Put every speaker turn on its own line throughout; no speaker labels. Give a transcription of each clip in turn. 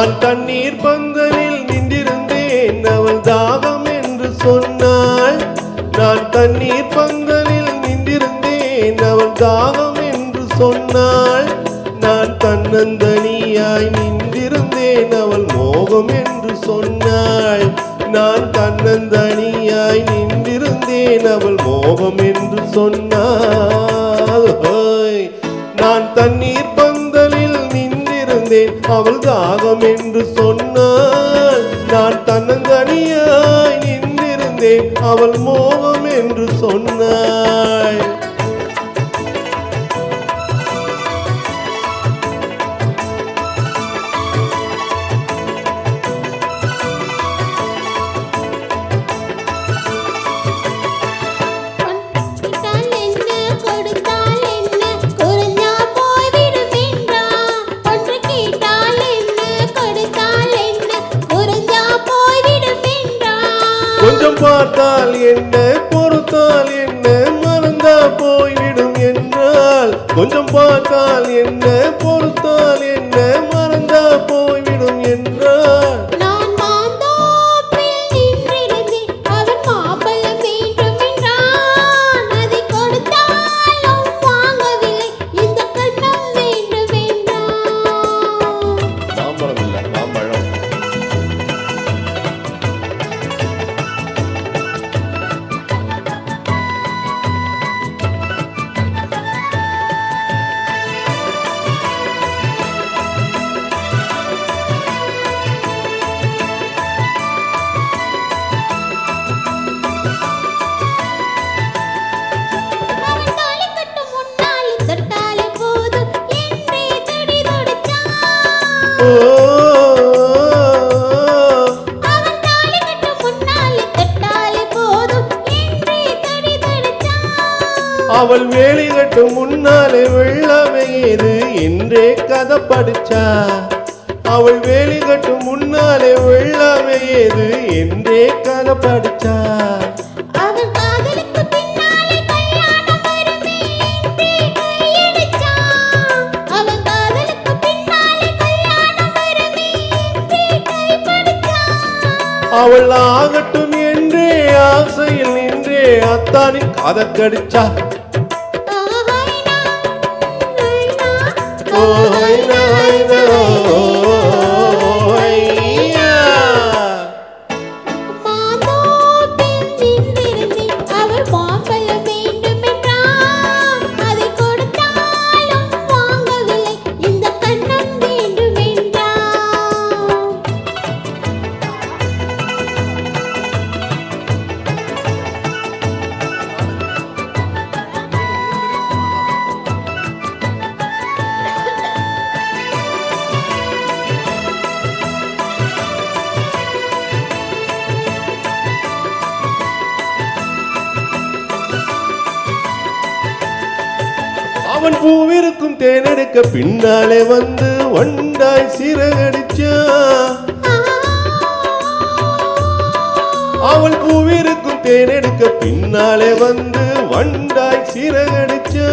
நான் தண்ணீர் பந்தலில் நின்றிருந்தேன் அவள் தாகம் என்று சொன்னாள். நான் தண்ணீர் பந்தலில் நின்றிருந்தேன் அவள் தாகம் என்று சொன்னாள். நான் தன்னந்தனியாய் நின்றிருந்தேன் அவள் மோகம் என்று சொன்னாள். நான் தன்னந்தனியாய் நின்றிருந்தேன் அவள் மோகம் என்று சொன்னாள். நான் தண்ணீர் பந்தலில் நின்றிருந்தேன் அவள் தாகம் என்று சொன்னாள். நான் தன்னந்தனியாய் நின்றிருந்தேன் அவள் மோகம் என்று சொன்னாள். கொஞ்சம் பார்த்தால் என்ன பொறுத்தால் என்ன மறந்தா போய்விடும் என்றால். கொஞ்சம் பார்த்தால் என்ன பொறுத்தால் என்ன மறந்தா போய்விடும் என்றால்.
நான் மாந்தோப்பில் நின்றிருந்தேன் அவன் மாம்பழம் வேண்டும் என்றான். அதை கொடுத்தாலும் வாங்கவில்லை இந்த கண்ணம் வேண்டும் என்றான்.
மாம்பழம் இல்லை மாம்பழம். அவள் வேலி கட்டும் முன்னாலே வெள்ளமே ஏது என்றே கதை படிச்சா. அவள் வேலி கட்டும் முன்னாலே வெள்ளமே ஏது என்றே கதை படிச்சா. அவள் ஆகட்டும் என்றே ஆசையில் நின்றே அத்தானி கதை கடிச்சா. அவன் பூவிருக்கும் தேனெடுக்க பின்னாலே வந்து வண்டாய் சிறகடிச்சா. அவள் பூவிருக்கும் தேனெடுக்க பின்னாலே வந்து வண்டாய் சிறகடிச்சா.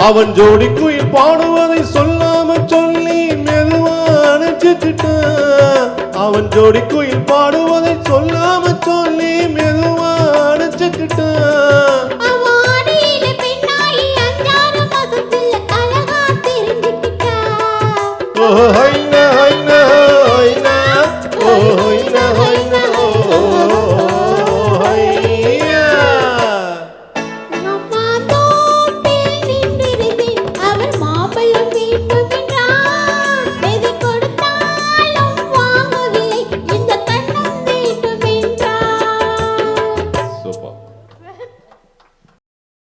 அவன் ஜோடி குயில் பாடுவதை சொல்லாம சொல்லி மெதுவா அணைச்சிட்டான். அவன் ஜோடி குயில் பாடுவதை சொல்லாம சொல்லி